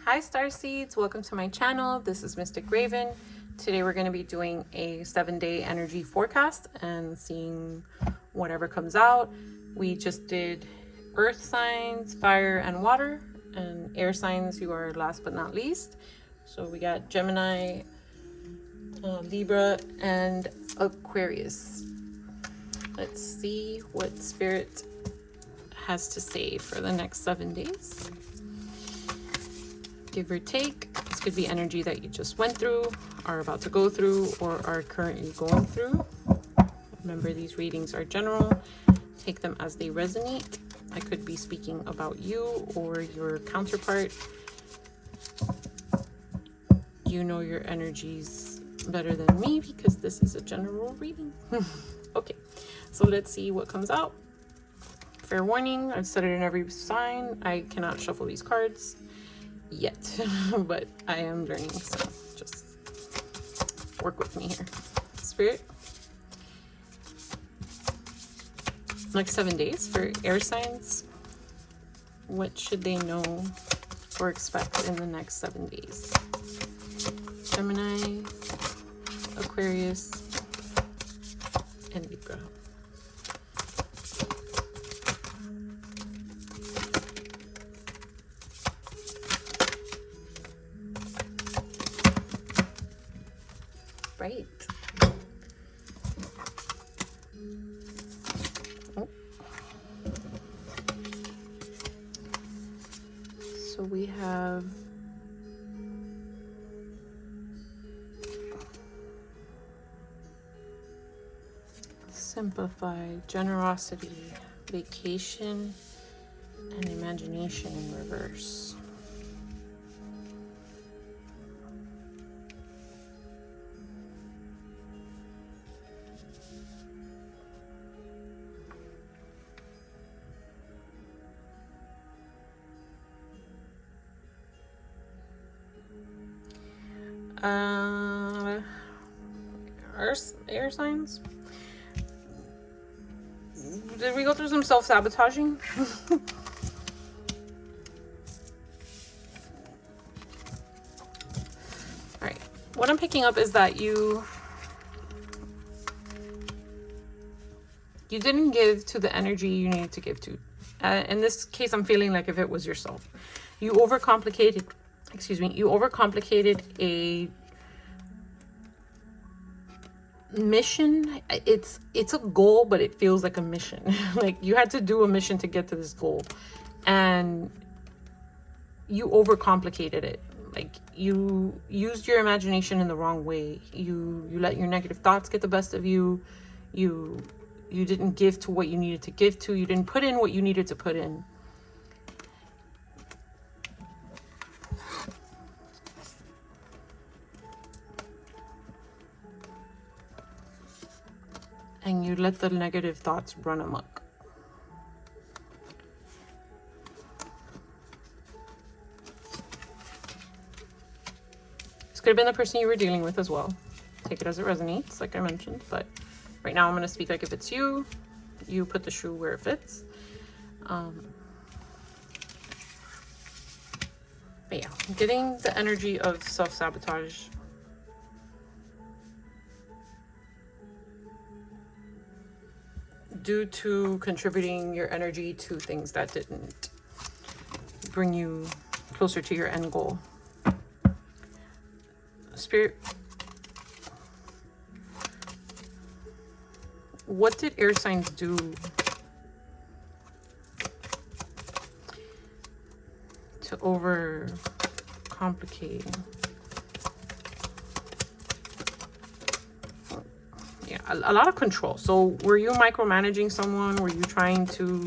Hi Starseeds, welcome to my channel. This is Mystic Raven. Today we're going to be doing a 7-day energy forecast and seeing whatever comes out. We just did earth signs, fire and water, and air signs, you are last but not least. So we got Gemini, Libra and Aquarius. Let's see what Spirit has to say for the next 7 days. Give or take, this could be energy that you just went through, are about to go through, or are currently going through. Remember, these readings are general. Take them as they resonate. I could be speaking about you or your counterpart. You know your energies better than me because this is a general reading. Okay, so let's see what comes out. Fair warning, I've said it in every sign. I cannot shuffle these cards yet, but I am learning, so just work with me here. Spirit, next 7 days for air signs, what should they know or expect in the next 7 days? Gemini, Aquarius, and Libra. Right. Oh. So we have simplify, generosity, vacation, and imagination in reverse. Air signs. Did we go through some self-sabotaging? All right. What I'm picking up is that you didn't give to the energy you needed to give to. In this case, I'm feeling like if it was yourself, you overcomplicated. Excuse me. You overcomplicated a mission. It's a goal, but it feels like a mission. Like you had to do a mission to get to this goal, and you overcomplicated it. Like you used your imagination in the wrong way. You let your negative thoughts get the best of you. You didn't give to what you needed to give to. You didn't put in what you needed to put in. And you let the negative thoughts run amok. This could have been the person you were dealing with as well. Take it as it resonates, like I mentioned. But right now I'm going to speak like if it's you. You put the shoe where it fits. But yeah, getting the energy of self-sabotage. Due to contributing your energy to things that didn't bring you closer to your end goal. Spirit, what did air signs do to overcomplicate? Yeah, a lot of control. So were you micromanaging someone? Were you trying to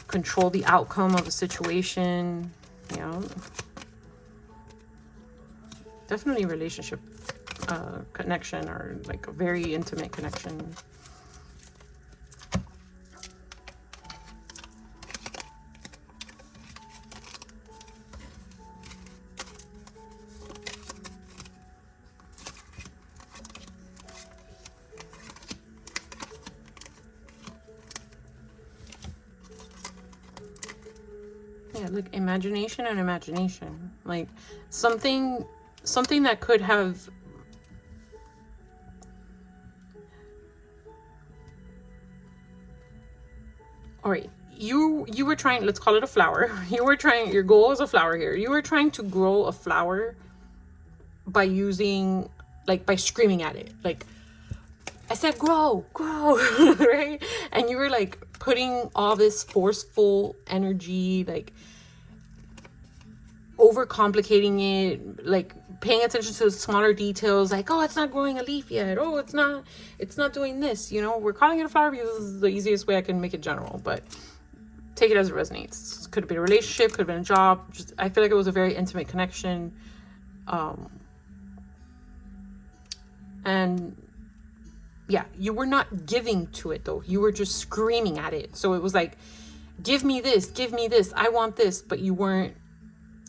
control the outcome of a situation? You know, definitely relationship connection, or like a very intimate connection. Yeah, look, imagination and imagination. Like something that could have all right, you were trying, let's call it a flower. You were trying, your goal is a flower here. You were trying to grow a flower by using, like, by screaming at it. Like, I said, grow, right? And you were like putting all this forceful energy, like overcomplicating it, like paying attention to the smaller details, like, oh, it's not growing a leaf yet. Oh, it's not doing this. You know, we're calling it a flower because this is the easiest way I can make it general, but take it as it resonates. Could have been a relationship, could have been a job. Just, I feel like it was a very intimate connection. And yeah, you were not giving to it though. You were just screaming at it. So it was like, give me this, I want this, but you weren't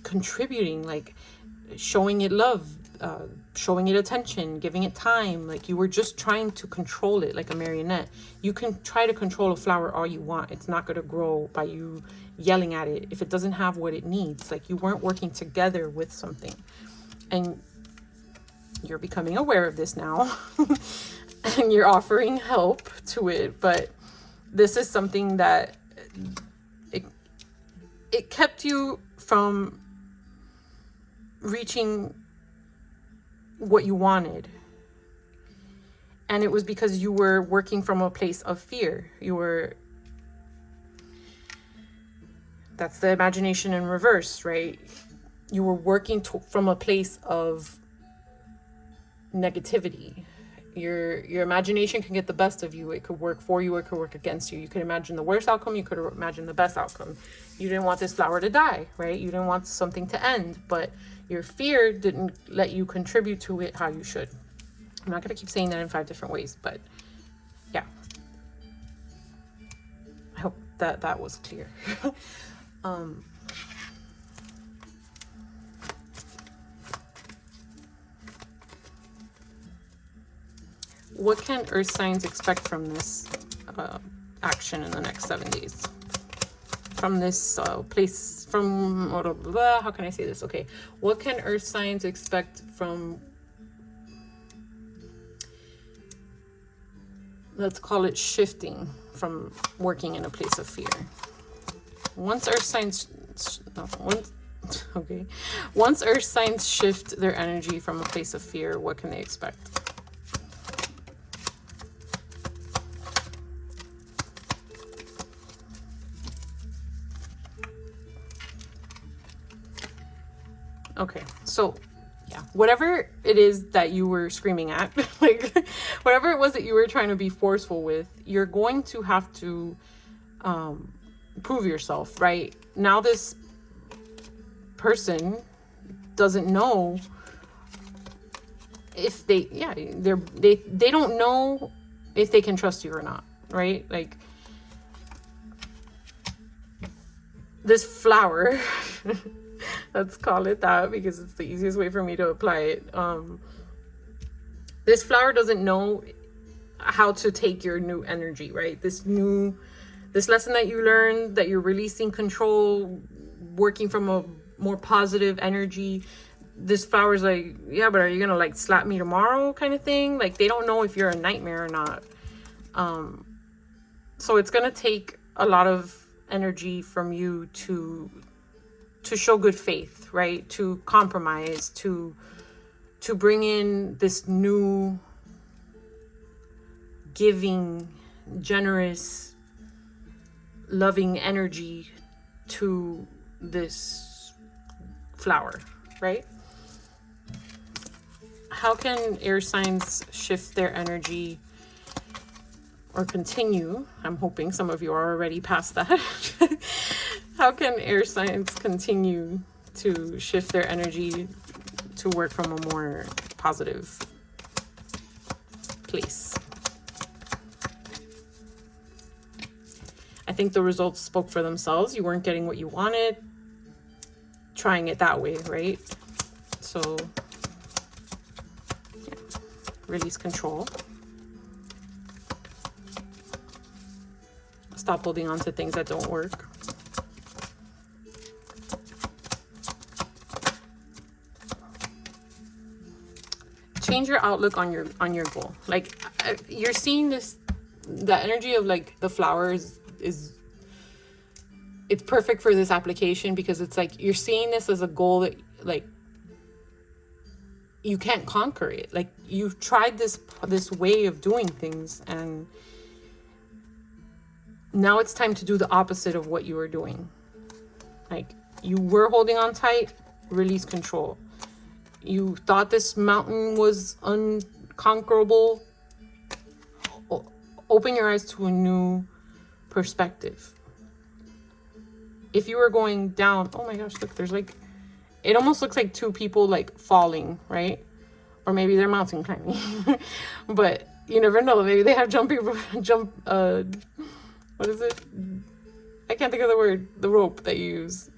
contributing, like showing it love, showing it attention, giving it time. Like you were just trying to control it like a marionette. You can try to control a flower all you want. It's not going to grow by you yelling at it if it doesn't have what it needs. Like you weren't working together with something, and you're becoming aware of this now. And you're offering help to it, but this is something that it kept you from reaching what you wanted. And it was because you were working from a place of fear. That's the imagination in reverse, right? You were working from a place of negativity. Your imagination can get the best of you. It could work for you, or it could work against you. You could imagine the worst outcome, you could imagine the best outcome. You didn't want this flower to die, right? You didn't want something to end, but your fear didn't let you contribute to it how you should. I'm not going to keep saying that in 5 different ways, but yeah. I hope that was clear. What can earth signs expect from this action in the next 7 days? From this place, from, how can I say this? Okay. What can earth signs expect from, let's call it shifting from working in a place of fear? Once earth signs, once earth signs shift their energy from a place of fear, what can they expect? Okay, so yeah, whatever it is that you were screaming at, like whatever it was that you were trying to be forceful with, you're going to have to prove yourself, right? Now this person doesn't know if they don't know if they can trust you or not, right? Like this flower, let's call it that because it's the easiest way for me to apply it. This flower doesn't know how to take your new energy, right? This lesson that you learned, that you're releasing control, working from a more positive energy. This flower's like, yeah, but are you gonna like slap me tomorrow kind of thing? Like they don't know if you're a nightmare or not. So it's gonna take a lot of energy from you to show good faith, right? To compromise, to bring in this new giving, generous, loving energy to this flower, right? How can air signs shift their energy or continue? I'm hoping some of you are already past that. How can air signs continue to shift their energy to work from a more positive place? I think the results spoke for themselves. You weren't getting what you wanted, trying it that way, right? So, yeah. Release control. Stop holding on to things that don't work. change your outlook on your goal. Like you're seeing this, the energy of like the flowers is it's perfect for this application, because it's like you're seeing this as a goal that like you can't conquer it. Like you've tried this way of doing things, and now it's time to do the opposite of what you were doing. Like you were holding on tight, release control. You thought this mountain was unconquerable. Open your eyes to a new perspective. If you were going down, oh my gosh, look, there's like, it almost looks like two people like falling, right? Or maybe they're mountain climbing. But you never know. Maybe they have what is it? I can't think of the word, the rope that you use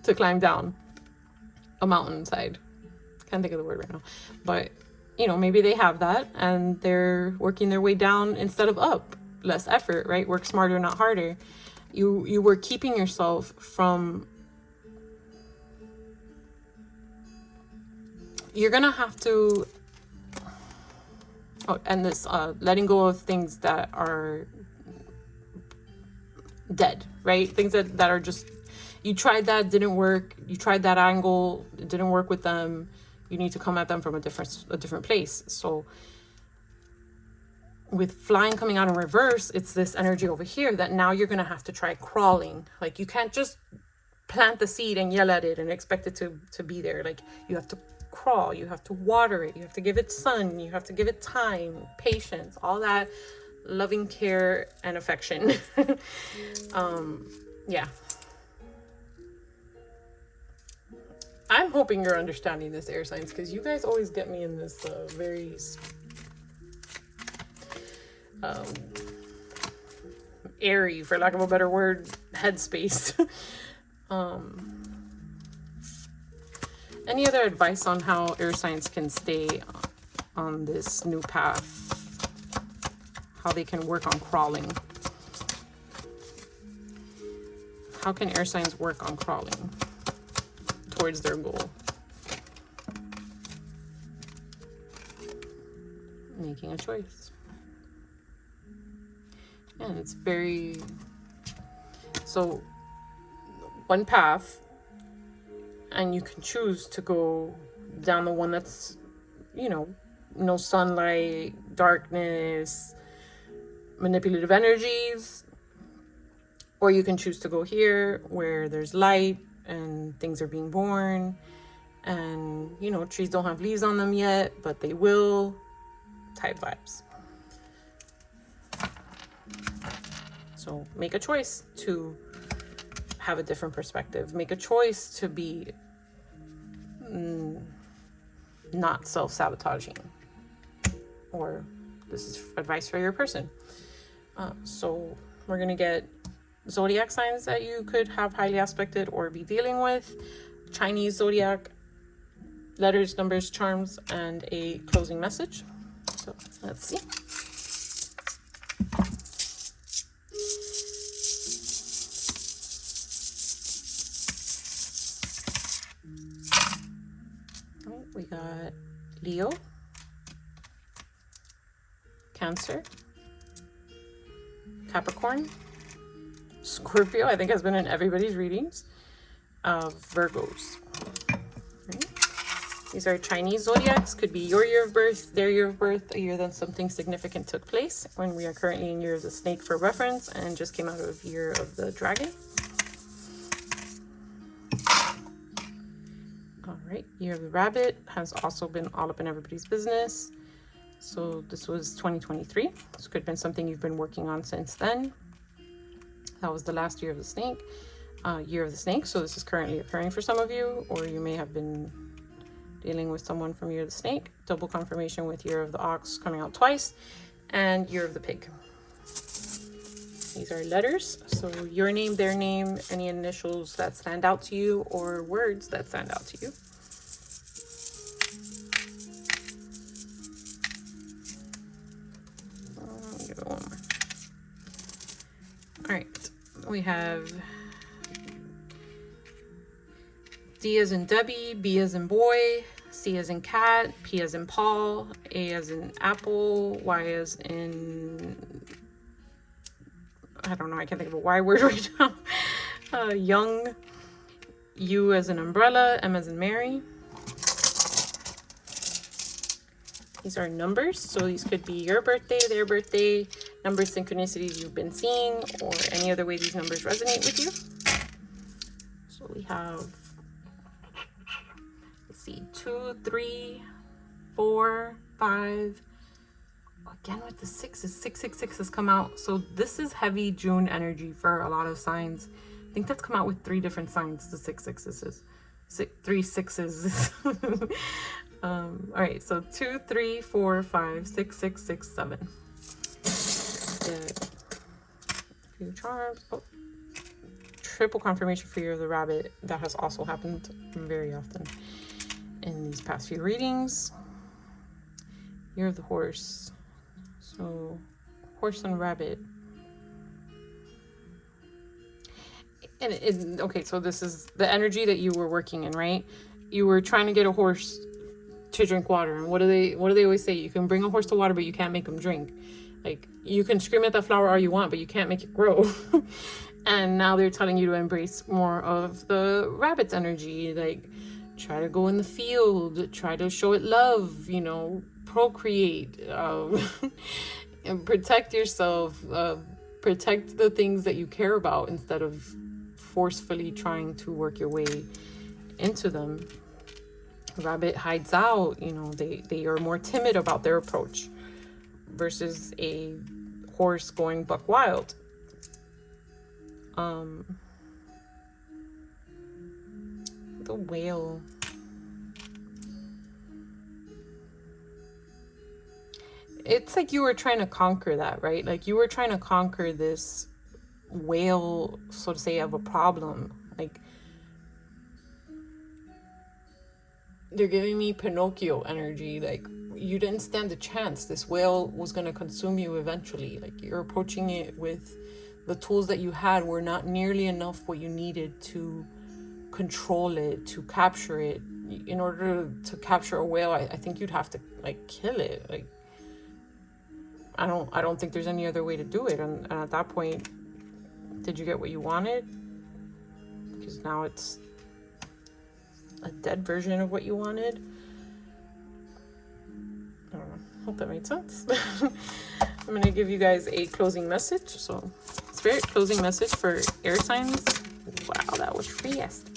to climb down a mountainside. Can't think of the word right now. But you know, maybe they have that and they're working their way down instead of up. Less effort, right? Work smarter, not harder. You were keeping yourself from, you're gonna have to, and this letting go of things that are dead, right? Things that are just, you tried that, didn't work. You tried that angle, it didn't work with them. You need to come at them from a different place. So with flying coming out in reverse, it's this energy over here that now you're gonna have to try crawling. Like you can't just plant the seed and yell at it and expect it to be there. Like you have to crawl, you have to water it, you have to give it sun, you have to give it time, patience, all that loving care and affection. Yeah. I'm hoping you're understanding this, air signs, because you guys always get me in this very airy, for lack of a better word, headspace. Any other advice on how air signs can stay on this new path? How they can work on crawling? How can air signs work on crawling towards their goal? Making a choice. And it's very, so one path, and you can choose to go down the one that's, you know, no sunlight, darkness, manipulative energies, or you can choose to go here where there's light and things are being born, and you know, trees don't have leaves on them yet, but they will, type vibes. So make a choice to have a different perspective. Make a choice to be not self-sabotaging. Or this is advice for your person. So we're going to get zodiac signs that you could have highly aspected or be dealing with. Chinese zodiac, letters, numbers, charms, and a closing message. So let's see. We got Leo, Cancer, Capricorn, Scorpio, I think has been in everybody's readings, Virgos. Right. These are Chinese zodiacs, could be your year of birth, their year of birth, a year that something significant took place, when we are currently in year of the snake for reference, and just came out of year of the dragon. All right, year of the rabbit has also been all up in everybody's business. So this was 2023. This could have been something you've been working on since then. That was the last year of the snake. Year of the snake. So this is currently occurring for some of you, or you may have been dealing with someone from year of the snake. Double confirmation with year of the ox coming out twice, and year of the pig. These are letters. So your name, their name, any initials that stand out to you, or words that stand out to you. Give it one more. All right, we have D as in Debbie, B as in boy, C as in cat, P as in Paul, A as in apple, Y as in, I don't know, I can't think of a Y word right now. Young, U as in umbrella, M as in Mary. These are numbers, so these could be your birthday, their birthday, number synchronicities you've been seeing, or any other way these numbers resonate with you. So we have, let's see, 2, 3, 4, 5. Again with the 6s, 666 has come out. So this is heavy June energy for a lot of signs. I think that's come out with 3 different signs, the 666s. 3 6s. All right, so 2, 3, 4, 5, 6, 6, 6, 7. Good. Few charms. Oh. Triple confirmation for Year of the Rabbit. That has also happened very often in these past few readings. Year of the Horse. So, horse and rabbit. And okay, so this is the energy that you were working in, right? You were trying to get a horse to drink water, and what do they always say? You can bring a horse to water, but you can't make him drink. Like, you can scream at that flower all you want, but you can't make it grow. And now they're telling you to embrace more of the rabbit's energy, like try to go in the field, try to show it love, you know, procreate, and protect yourself, protect the things that you care about instead of forcefully trying to work your way into them. Rabbit hides out, you know, they are more timid about their approach versus a horse going buck wild. The whale. It's like you were trying to conquer that, right? Like you were trying to conquer this whale, so to say, of a problem. Like, they're giving me Pinocchio energy. Like, you didn't stand a chance. This whale was going to consume you eventually. Like, you're approaching it with the tools that you had were not nearly enough what you needed to control it, to capture it. In order to capture a whale, I think you'd have to, like, kill it. Like, I don't think there's any other way to do it. And at that point, did you get what you wanted? Because now it's a dead version of what you wanted. I don't know. Hope that made sense. I'm going to give you guys a closing message. So, Spirit, closing message for air signs. Wow, that was fast.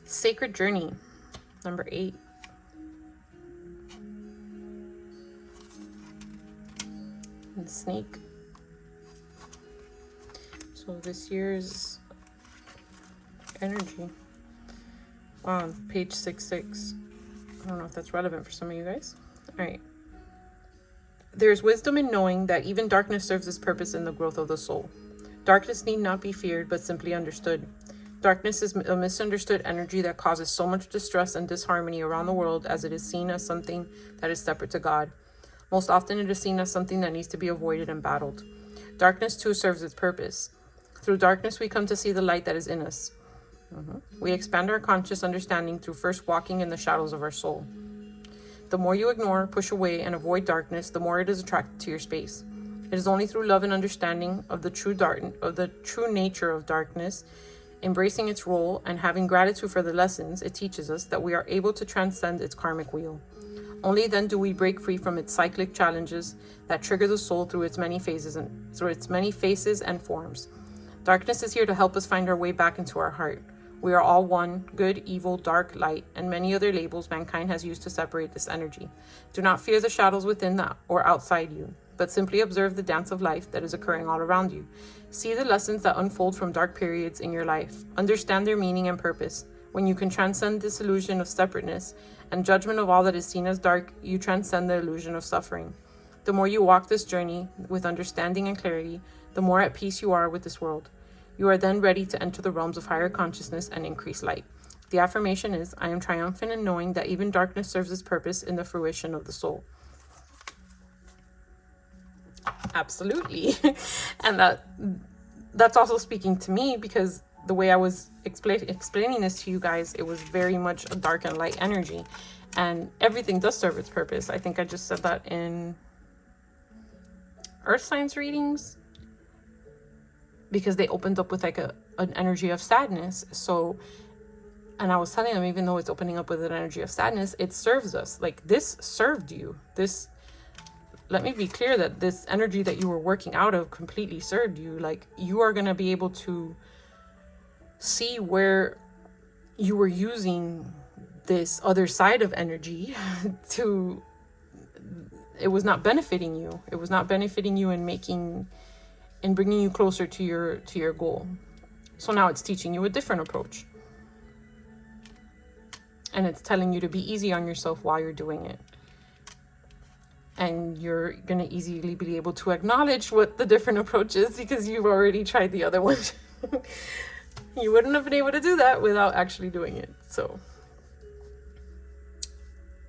Sacred Journey, number 8. And Snake. So this year's energy on page 66. I don't know if that's relevant for some of you guys. All right. There's wisdom in knowing that even darkness serves its purpose in the growth of the soul. Darkness need not be feared, but simply understood. Darkness is a misunderstood energy that causes so much distress and disharmony around the world, as it is seen as something that is separate to God. Most often it is seen as something that needs to be avoided and battled. Darkness too serves its purpose. Through darkness we come to see the light that is in us. We expand our conscious understanding through first walking in the shadows of our soul. The more you ignore, push away, and avoid darkness, the more it is attracted to your space. It is only through love and understanding of the true nature of darkness, embracing its role, and having gratitude for the lessons it teaches us, that we are able to transcend its karmic wheel. Only then do we break free from its cyclic challenges that trigger the soul through its many faces and forms. Darkness is here to help us find our way back into our heart. We are all one, good, evil, dark, light, and many other labels mankind has used to separate this energy. Do not fear the shadows within that or outside you, but simply observe the dance of life that is occurring all around you. See the lessons that unfold from dark periods in your life. Understand their meaning and purpose. When you can transcend this illusion of separateness and judgment of all that is seen as dark, you transcend the illusion of suffering. The more you walk this journey with understanding and clarity, the more at peace you are with this world. You are then ready to enter the realms of higher consciousness and increase light. The affirmation is, I am triumphant in knowing that even darkness serves its purpose in the fruition of the soul. Absolutely. And that's also speaking to me, because the way I was explaining this to you guys, it was very much a dark and light energy, and everything does serve its purpose. I think I just said that in earth signs readings, because they opened up with like an energy of sadness. So, and I was telling them, even though it's opening up with an energy of sadness, it serves us. Like, this served you. This, let me be clear that this energy that you were working out of completely served you. Like, you are going to be able to see where you were using this other side of energy to, it was not benefiting you. It was not benefiting you in bringing you closer to your goal. So now it's teaching you a different approach. And it's telling you to be easy on yourself while you're doing it. And you're going to easily be able to acknowledge what the different approach is, because you've already tried the other one. You wouldn't have been able to do that without actually doing it. So,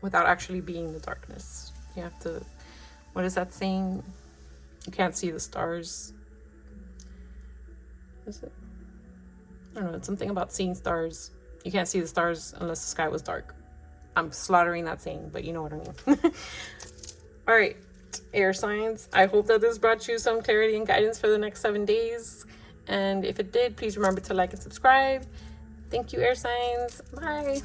without actually being the darkness. You have to, what is that saying? You can't see the stars. Is it? I don't know. It's something about seeing stars. You can't see the stars unless the sky was dark. I'm slaughtering that saying, but you know what I mean. All right, air signs. I hope that this brought you some clarity and guidance for the next 7 days. And if it did, please remember to like and subscribe. Thank you, air signs. Bye.